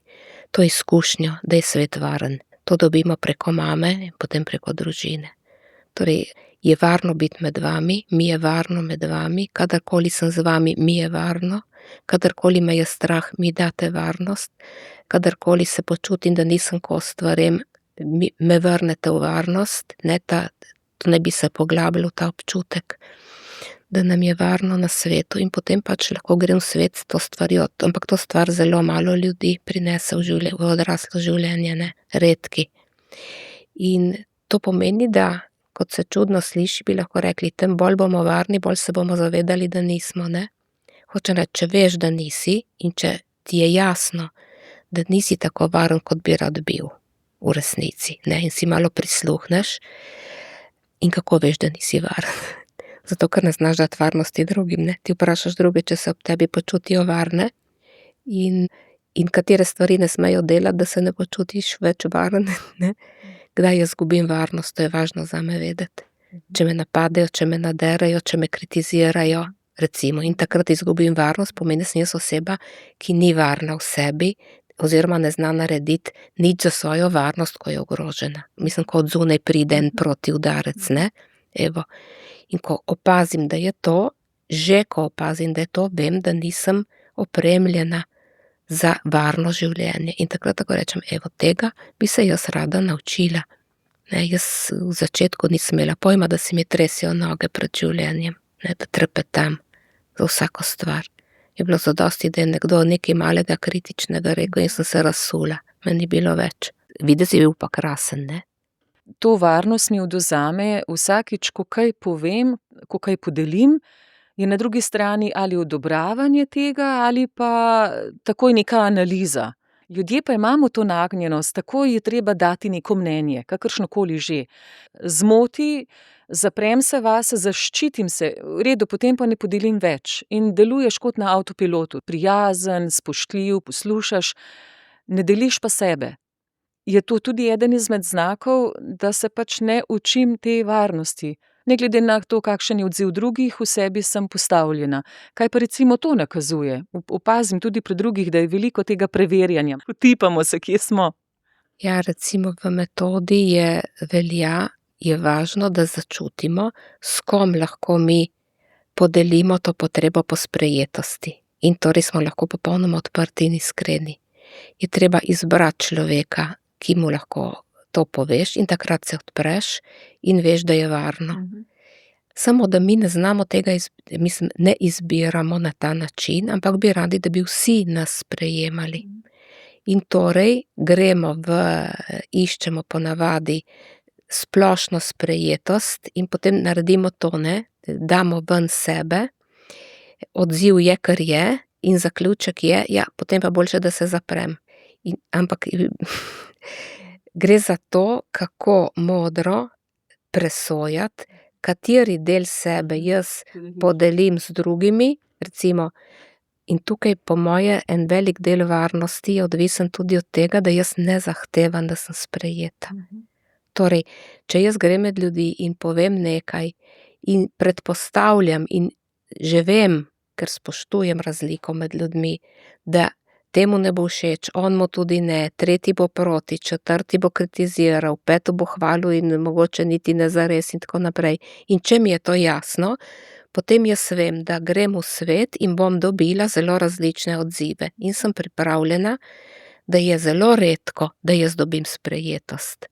Speaker 4: To izkušnjo, da je svet varen. To dobimo preko mame in potem preko družine. Torej, je varno biti med vami, mi je varno med vami, kadarkoli sem z vami, mi je varno, kadarkoli me je strah, mi date varnost, kadarkoli se počutim, da nisem kos stvarem, me vrnete v varnost, ne, to ne bi se poglabljal ta občutek, da nam je varno na svetu in potem pač lahko grem v svet s to stvarjo, ampak to stvar zelo malo ljudi prinese v odraslo življenje, ne, redki. In to pomeni, da kot se čudno sliši, bi lahko rekli, tem bolj bomo varni, bolj se bomo zavedali, da nismo, ne. Hočem reči, če veš, da nisi in če ti je jasno, da nisi tako varen, kot bi rad bil, v resnici, ne, in si malo prisluhneš in kako veš, da nisi varen. Zato, ker ne znaš dati varnosti drugim, ne. Ti vprašaš druge, če se ob tebi počutijo varne in katere stvari ne smejo delati, da se ne počutiš več varen, ne. Kdaj jaz izgubim varnost, to je važno zame vedeti. Če me napadejo, če me naderejo, če me kritizirajo, recimo, in takrat izgubim varnost, pomeni, da sem jaz oseba, ki ni varna v sebi, oziroma ne zna narediti nič za svojo varnost, ko je ogrožena. Mislim, ko od zunaj pride en protiudarec, ne, evo. In ko opazim, da je to, že ko opazim, da je to, vem, da nisem opremljena za varno življenje. In takrat tako rečem, evo, tega bi se jaz rada naučila. Ne, jaz v začetku nisem imela pojma, da se mi tresijo noge pred življenjem, ne, da trepetam za vsako stvar. Je bilo zadosti, da je nekdo nekaj malega kritičnega rekel in sem se razsula. Meni ni bilo več. Videz je bil pa krasen, ne.
Speaker 3: To varnost mi odvzame vsakič, ko kaj povem, ko kaj podelim, je na drugi strani ali odobravanje tega ali pa takoj neka analiza. Ljudje pa imamo to nagnjenost, takoj je treba dati neko mnenje, kakršnokoli že. Zmoti, zaprem se vase, zaščitim se, v redu, potem pa ne podelim več. In deluješ kot na avtopilotu, prijazen, spoštljiv, poslušaš, ne deliš pa sebe. Je to tudi eden izmed znakov, da se pač ne učim te varnosti. Ne glede na to, kakšen je odziv drugih, v sebi sem postavljena. Kaj pa recimo to nakazuje? Opazim tudi pri drugih, da je veliko tega preverjanja. Utipamo se, kje smo.
Speaker 4: Ja, recimo v metodi je važno, da začutimo, s kom lahko mi podelimo to potrebo po sprejetosti. In torej smo lahko popolnoma odprti in iskreni. Je treba izbrati človeka, ki mu lahko to poveš in takrat se odpreš in veš, da je varno. Samo, da mi ne znamo tega, ne izbiramo na ta način, ampak bi radi, da bi vsi nas sprejemali. In torej iščemo ponavadi splošno sprejetost in potem naredimo to, ne, damo ven sebe, odziv je, kar je, in zaključek je, ja, potem pa boljše, da se zaprem. Ampak gre za to, kako modro presojati, kateri del sebe jaz podelim z drugimi, recimo, in tukaj po moje en velik del varnosti je odvisen tudi od tega, da jaz ne zahtevam, da sem sprejeta. Torej, če jaz grem med ljudi in povem nekaj in predpostavljam in že vem, ker spoštujem razliko med ljudmi, da temu ne bo všeč, on mu tudi ne, tretji bo proti, četrti bo kritiziral, peti bo hvalil in mogoče niti ne zares in tako naprej. In če mi je to jasno, potem jaz vem, da grem v svet in bom dobila zelo različne odzive. In sem pripravljena, da je zelo redko, da jaz dobim sprejetost.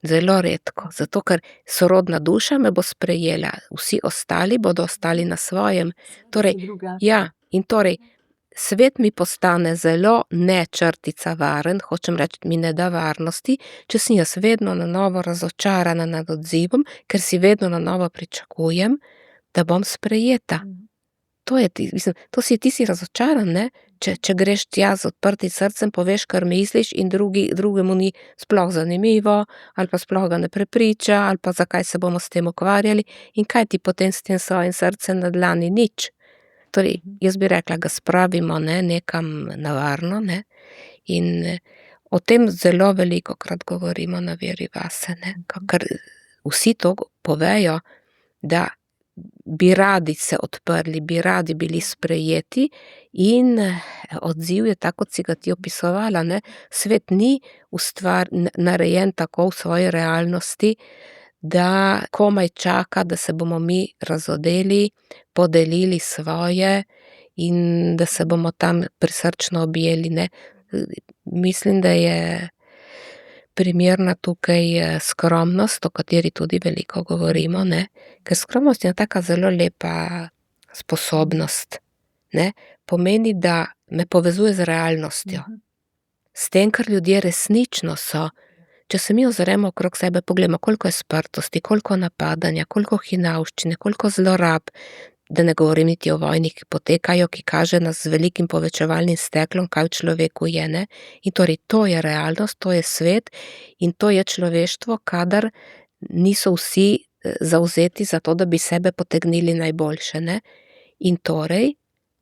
Speaker 4: Zelo redko, zato ker sorodna duša me bo sprejela, vsi ostali bodo ostali na svojem. Torej, ja, in torej, svet mi postane zelo nečrtica varen, hočem reči, mi ne da varnosti, če sem jaz vedno na novo razočarana nad odzivom, ker si vedno na novo pričakujem, da bom sprejeta. To ti si razočaran, ne? Če greš tja z odprtim srcem, poveš, kar misliš in drugemu ni sploh zanimivo, ali pa sploh ga ne prepriča, ali pa zakaj se bomo s tem ukvarjali in kaj ti potem s tem svojim srcem na dlani, nič. Torej, jaz bi rekla, ga spravimo, ne, nekam na varno, ne, in o tem zelo velikokrat govorimo na Veri vase, ne, ker vsi to povejo, da bi radi se odprli, bi radi bili sprejeti in odziv je tako, kot si ga ti opisovala, ne, svet ni narejen tako v svoji realnosti, da komaj čaka, da se bomo mi razodeli, podelili svoje in da se bomo tam prisrčno objeli, ne. Mislim, da je primerna tukaj skromnost, o kateri tudi veliko govorimo, ne, ker skromnost je taka zelo lepa sposobnost, ne, pomeni, da me povezuje z realnostjo. S tem, kar ljudje resnično so. Če se mi ozremo okrog sebe, pogledamo, koliko je sprtosti, koliko napadanja, koliko hinavščine, koliko zlorab, da ne govorim niti o vojni, ki potekajo, ki kaže nas z velikim povečevalnim steklom, kaj v človeku je, ne. In torej to je realnost, to je svet in to je človeštvo, kadar niso vsi zavzeti za to, da bi sebe potegnili najboljše, ne. In torej,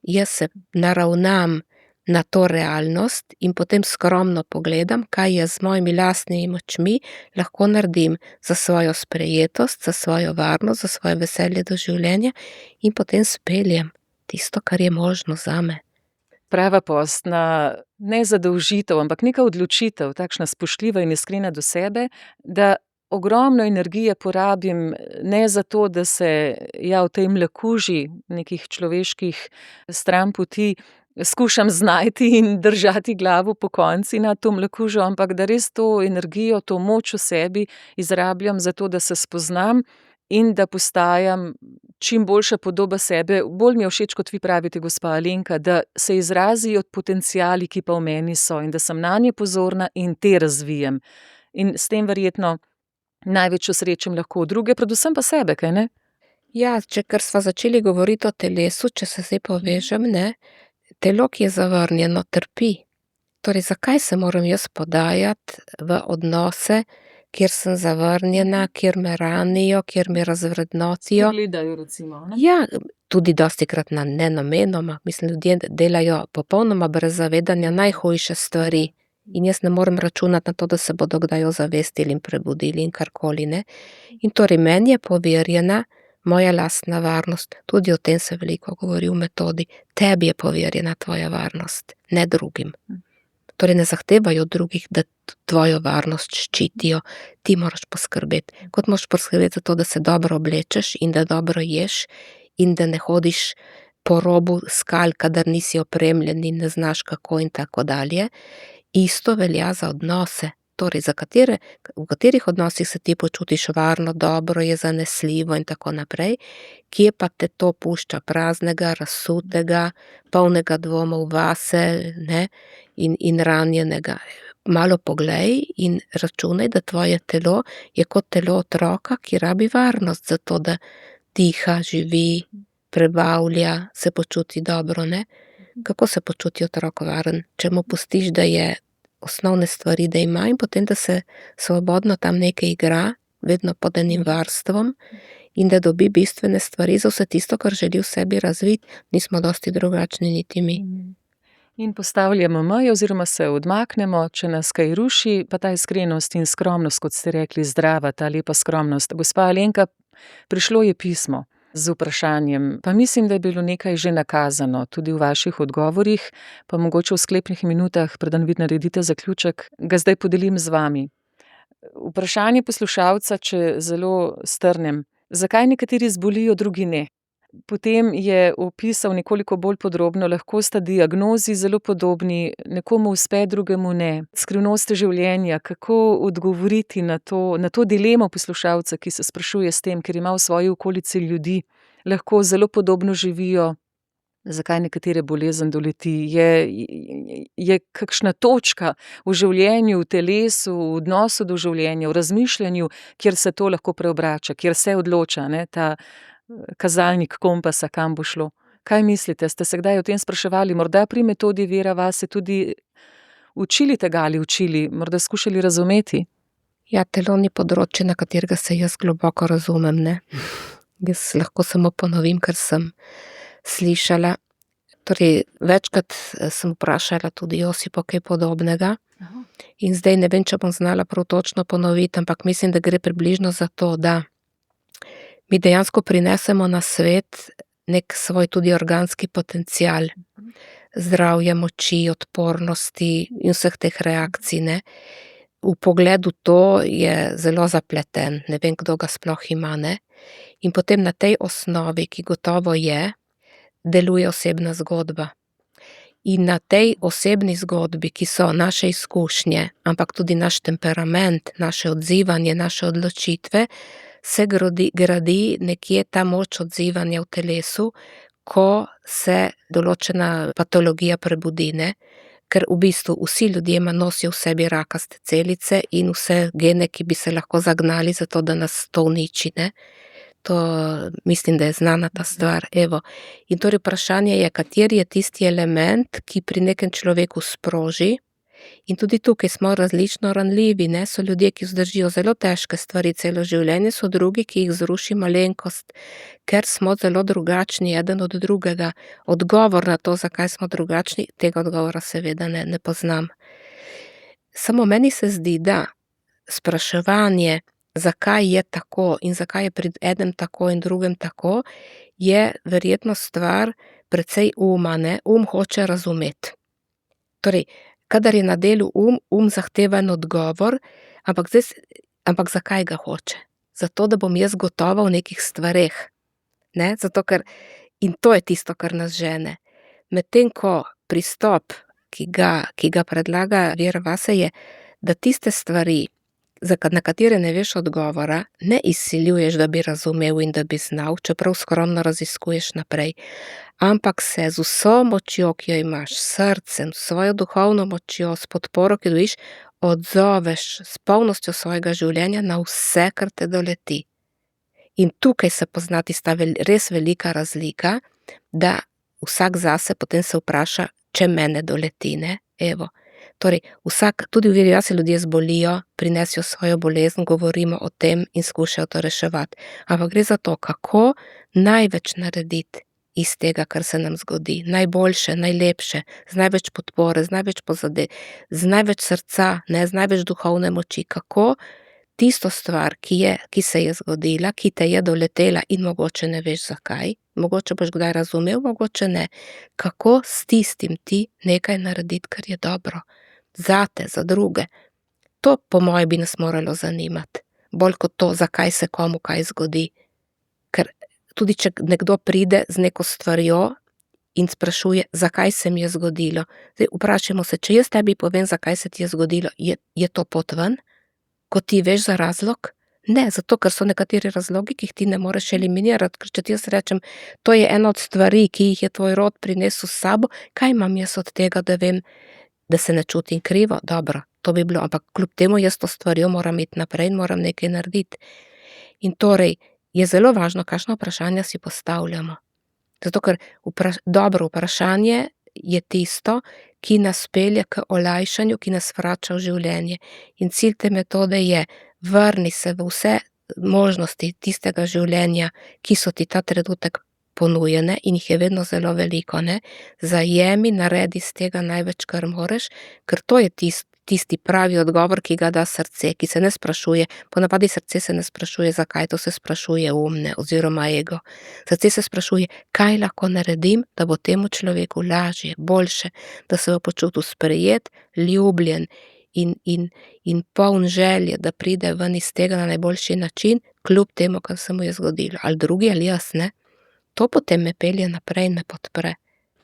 Speaker 4: jaz se naravnam na to realnost in potem skromno pogledam, kaj jaz z mojimi lastnimi močmi lahko naredim za svojo sprejetost, za svojo varnost, za svoje veselje do življenja in potem speljem tisto, kar je možno zame.
Speaker 3: Prava postna, ne zadolžitev, ampak neka odločitev, takšna spoštljiva in iskrena do sebe, da ogromno energije porabim ne zato, da se v tej mlakuži nekih človeških stranpoti skušam znajti in držati glavo pokonci nad to mlakužo, ampak da res to energijo, to moč v sebi izrabljam zato, da se spoznam in da postajam čim boljša podoba sebe. Bolj mi je všeč, kot vi pravite, gospa Alenka, da se izrazijo potenciali, ki pa v meni so in da sem nanje pozorna in te razvijem. In s tem verjetno največ osrečim lahko druge, predvsem pa sebe, kaj ne?
Speaker 4: Ja, ker sva začeli govoriti o telesu, če se zdaj povežem, ne, telo, ki je zavrnjeno, trpi. Torej, zakaj se moram jaz podajati v odnose, kjer sem zavrnjena, kjer me ranijo, kjer me razvrednotijo?
Speaker 3: Gledajo recimo, ne?
Speaker 4: Ja, tudi dostikrat nenamenoma. Mislim, ljudje delajo popolnoma brez zavedanja najhujše stvari. In jaz ne morem računati na to, da se bodo kdaj ozavestili in prebudili in karkoli, ne. In torej meni je poverjena moja lastna varnost. Tudi o tem se veliko govori v metodi. Tebi je poverjena tvoja varnost, ne drugim. Torej ne zahtevajo drugih, da tvojo varnost ščitijo. Ti moraš poskrbeti. Kot moraš poskrbeti za to, da se dobro oblečeš in da dobro ješ in da ne hodiš po robu skal, kadar nisi opremljen in ne znaš kako in tako dalje. Isto velja za odnose. Torej, v katerih odnosih se ti počutiš varno, dobro, je zanesljivo in tako naprej, kje pa te to pušča praznega, razsutega, polnega dvomov vase, ne, in ranjenega. Malo poglej in računaj, da tvoje telo je kot telo otroka, ki rabi varnost za to, da diha, živi, prebavlja, se počuti dobro, ne. Kako se počuti otrok varen, če mu pustiš, da je osnovne stvari, da ima in potem, da se svobodno tam nekaj igra, vedno pod enim varstvom in da dobi bistvene stvari za vse tisto, kar želi v sebi razviti, nismo dosti drugačni niti mi.
Speaker 3: In postavljamo meje oziroma se odmaknemo, če nas kaj ruši, pa ta iskrenost in skromnost, kot ste rekli, zdrava, ta lepa skromnost. Gospa Alenka, prišlo je pismo z vprašanjem, pa mislim, da je bilo nekaj že nakazano, tudi v vaših odgovorih, pa mogoče v sklepnih minutah, preden vi naredite zaključek, ga zdaj podelim z vami. Vprašanje poslušalca, če zelo strnem, zakaj nekateri zbolijo, drugi ne? Potem je opisal nekoliko bolj podrobno, lahko sta diagnozi zelo podobni, nekomu uspe, drugemu ne. Skrivnosti življenja, kako odgovoriti na to dilemo poslušalca, ki se sprašuje s tem, ker ima v svoji okolici ljudi, lahko zelo podobno živijo, zakaj nekatere bolezen doleti, je kakšna točka v življenju, v telesu, v odnosu do življenja, v razmišljanju, kjer se to lahko preobrača, kjer se odloča, ne, ta kazalnik kompasa, kam bo šlo. Kaj mislite, ste se kdaj o tem spraševali? Morda pri metodi Vera vase tudi učili tega ali učili, morda skušali razumeti?
Speaker 4: Ja, telo ni področje, na katerega se jaz globoko razumem, ne. Jaz lahko samo ponovim, kar sem slišala. Torej, večkrat sem vprašala tudi Josipo kaj podobnega. In zdaj ne vem, če bom znala prav točno ponoviti, ampak mislim, da gre približno za to, da mi dejansko prinesemo na svet nek svoj tudi organski potencial, zdravja, moči, odpornosti in vseh teh reakcij, ne. V pogledu to je zelo zapleten, ne vem, kdo ga sploh ima, ne. In potem na tej osnovi, ki gotovo je, deluje osebna zgodba. In na tej osebni zgodbi, ki so naše izkušnje, ampak tudi naš temperament, naše odzivanje, naše odločitve, se gradi nekje ta moč odzivanja v telesu, ko se določena patologija prebudi, ne. Ker v bistvu vsi ljudje nosijo v sebi rakaste celice in vse gene, ki bi se lahko zagnali za to, da nas to uniči, ne. To mislim, da je znana ta stvar. Evo. In torej vprašanje je, kateri je tisti element, ki pri nekem človeku sproži. In tudi tukaj smo različno ranljivi, ne? So ljudje, ki vzdržijo zelo težke stvari celo življenje, so drugi, ki jih zruši malenkost, ker smo zelo drugačni eden od drugega. Odgovor na to, zakaj smo drugačni, tega odgovora seveda ne poznam. Samo meni se zdi, da spraševanje, zakaj je tako in zakaj je pri enem tako in drugem tako, je verjetno stvar precej uma, ne? Hoče razumeti. Torej, kadar je na delu zahteva en odgovor, ampak zakaj ga hoče? Zato, da bom jaz gotova v nekih stvareh. Ne? Zato, ker, in to je tisto, kar nas žene. Medtem ko pristop, ki ga predlaga Vera Vase, je, da tiste stvari, na katere ne veš odgovora, ne izsiljuješ, da bi razumel in da bi znal, čeprav skromno raziskuješ naprej, ampak se z vso močjo, ki jo imaš, s srcem, s svojo duhovno močjo, s podporo, ki jo dobiš, odzoveš s polnostjo svojega življenja na vse, kar te doleti. In tukaj se pozna tista res velika razlika, da vsak zase potem se vpraša, če mene doleti, ne? Evo. Torej, tudi v Veri Vase ljudje zbolijo, prinesijo svojo bolezen, govorimo o tem in skušajo to reševati. Ampak gre za to, kako največ narediti iz tega, kar se nam zgodi. Najboljše, najlepše, z največ podpore, z največ srca, ne, z največ duhovne moči. Kako tisto stvar, ki se je zgodila, ki te je doletela in mogoče ne veš zakaj, mogoče boš kdaj razumel, mogoče ne. Kako s tistim ti nekaj narediti, kar je dobro. Zate, za druge. To po moje bi nas moralo zanimati. Bolj kot to, zakaj se komu kaj zgodi. Ker tudi če nekdo pride z neko stvarjo in sprašuje, zakaj se mi je zgodilo. Zdaj vprašajmo se, če jaz tebi povem, zakaj se ti je zgodilo, je to pot ven? Ko ti veš za razlog? Ne, zato ker so nekateri razlogi, ki jih ti ne moreš eliminirati. Ker če ti jaz rečem, to je ena od stvari, ki jih je tvoj rod prinesel s sabo, kaj imam jaz od tega, da vem, da se ne čutim krivo? Dobro, to bi bilo, ampak kljub temu jaz to stvarjo moram iti naprej in moram nekaj narediti. In torej je zelo važno, kakšna vprašanja si postavljamo. Zato ker dobro vprašanje je tisto, ki nas pelje k olajšanju, ki nas vrača v življenje. In cilj te metode je, vrni se v vse možnosti tistega življenja, ki so ti ta trenutek ponujene in jih je vedno zelo veliko, ne? Zajemi, naredi z tega največ, kar moreš, ker to je tisti pravi odgovor, ki ga da srce, ki se ne sprašuje, ponavadi srce se ne sprašuje, zakaj, to se sprašuje umne oziroma ego. Srce se sprašuje, kaj lahko naredim, da bo temu človeku lažje, boljše, da se bo počutil sprejet, ljubljen in poln želje, da pride ven iz tega na najboljši način, kljub temu, kar se mu je zgodilo. Ali drugi, ali jaz, ne? To potem me pelje naprej in me podpre.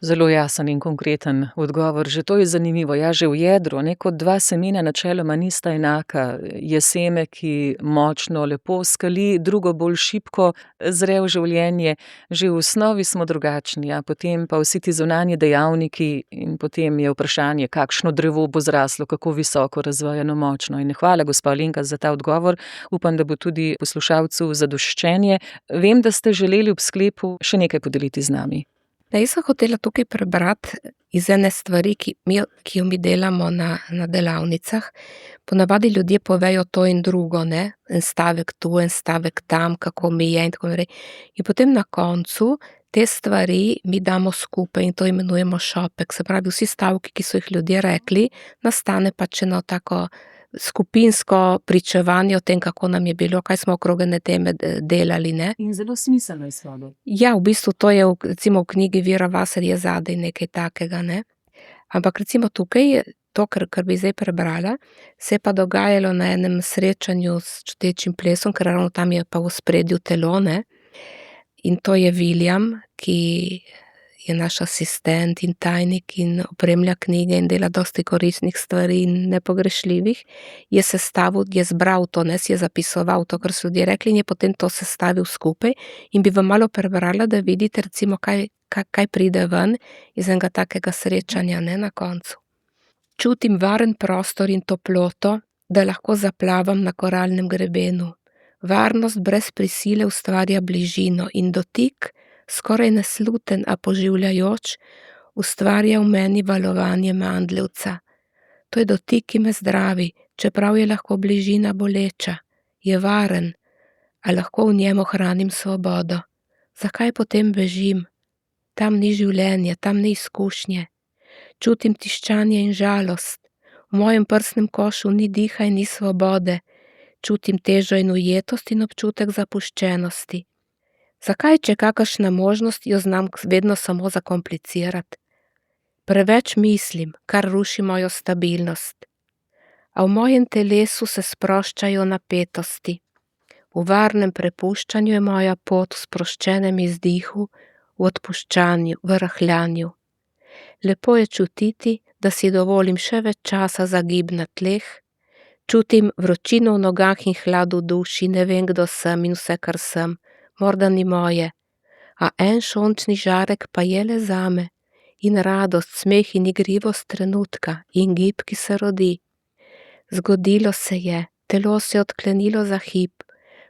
Speaker 3: Zelo jasen in konkreten odgovor. Že to je zanimivo. Ja, že v jedru, kot dva semena načeloma nista enaka. Je seme, ki močno lepo skali, drugo bolj šibko zre v življenje. Že v osnovi smo drugačni, a potem pa vsi ti zunanji dejavniki in potem je vprašanje, kakšno drevo bo zraslo, kako visoko, razvojeno, močno. In hvala, gospa Alenka, za ta odgovor. Upam, da bo tudi poslušalcu zadoščenje. Vem, da ste želeli ob sklepu še nekaj podeliti z nami.
Speaker 4: Jaz sem hotela tukaj prebrati iz ene stvari, ki jo mi delamo na delavnicah. Ponavadi ljudje povejo to in drugo, ne? En stavek tu, en stavek tam, kako mi je in tako naprej. In potem na koncu te stvari mi damo skupaj in to imenujemo šopek. Se pravi, vsi stavki, ki so jih ljudje rekli, nastane pač eno tako skupinsko pričevanje o tem, kako nam je bilo, kaj smo okrog ene teme delali, ne?
Speaker 3: In zelo smiselno izhode.
Speaker 4: Ja, v bistvu to je recimo v knjigi Vera Vase je zadaj nekaj takega, ne? Ampak recimo tukaj, to, kar bi zdaj prebrala, se je pa dogajalo na enem srečanju s čutečim plesom, ker ravno tam je pa v ospredju telo, ne? In to je William, ki je naš asistent in tajnik in opremlja knjige in dela dosti koristnih stvari in nepogrešljivih, je sestavil, je zbral to, ne, si je zapisoval to, kar so ljudje rekli in je potem to sestavil skupaj in bi vam malo prebrala, da vidite recimo, kaj pride ven iz enega takega srečanja, ne, na koncu. Čutim varen prostor in toploto, da lahko zaplavam na koralnem grebenu. Varnost brez prisile ustvarja bližino in dotik, skoraj nesluten, a poživljajoč, ustvarja v meni valovanje mandljevca. To je dotik, ki me zdravi, čeprav je lahko bližina boleča. Je varen, a lahko v njem ohranim svobodo. Zakaj potem bežim? Tam ni življenje, tam ni izkušnje. Čutim tiščanje in žalost. V mojem prsnem košu ni diha in ni svobode. Čutim težo in ujetost in občutek zapuščenosti. Zakaj, če kakršna možnost, jo znam vedno samo zakomplicirati? Preveč mislim, kar ruši mojo stabilnost. A v mojem telesu se sproščajo napetosti. V varnem prepuščanju je moja pot v sproščenem izdihu, v odpuščanju, v rahljanju. Lepo je čutiti, da si dovolim še več časa za gib na tleh, čutim vročino v nogah in hlad v duši, ne vem, kdo sem in vse, kar sem, morda ni moje, a en sončni žarek pa je le zame in radost, smeh in igrivost trenutka in gib, ki se rodi. Zgodilo se je, telo se je odklenilo za hip,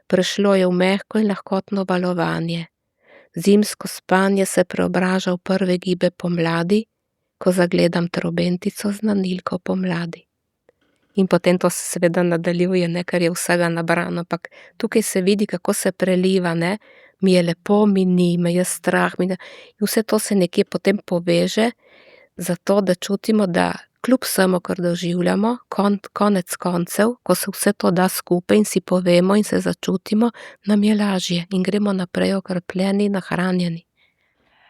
Speaker 4: prešlo je v mehko in lahkotno valovanje. Zimsko spanje se preobraža v prve gibe pomladi, ko zagledam trobentico znanilko pomladi. In potem to se seveda nadaljuje, ne, ker je vsega nabrano, ampak tukaj se vidi, kako se preliva, ne, mi je lepo, mi ni, me je strah, in vse to se nekje potem poveže, zato da čutimo, da kljub vsemu, kar doživljamo, konec koncev, ko se vse to da skupaj in si povemo in se začutimo, nam je lažje in gremo naprej okrepljeni, nahranjeni.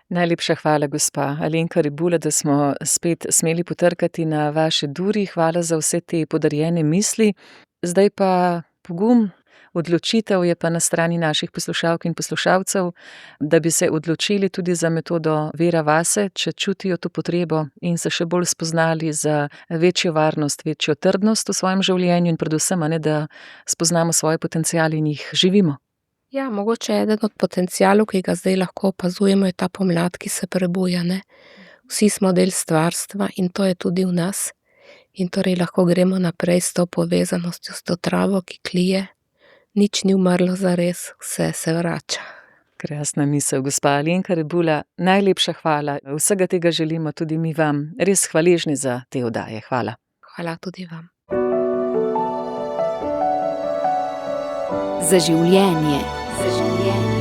Speaker 3: Najlepša hvala, gospa Alenka Rebula, da smo spet smeli potrkati na vaše duri. Hvala za vse te podarjene misli. Zdaj pa pogum, odločitev je pa na strani naših poslušalk in poslušalcev, da bi se odločili tudi za metodo Vera vase, če čutijo to potrebo in se še bolj spoznali za večjo varnost, večjo trdnost v svojem življenju in predvsem, da spoznamo svoje potenciale in jih živimo.
Speaker 4: Ja, mogoče eden od potencialov, ki ga zdaj lahko opazujemo, je ta pomlad, ki se prebuja, ne. Vsi smo del stvarstva in to je tudi v nas. In torej lahko gremo naprej s to povezanostjo, s to travo, ki klije. Nič ni umrlo zares, vse se vrača.
Speaker 3: Krasna misel, gospa Alenka Rebula, najlepša hvala. Vsega tega želimo tudi mi vam. Res hvaležni za te oddaje. Hvala.
Speaker 4: Hvala tudi vam.
Speaker 1: Za življenje. Za življenje.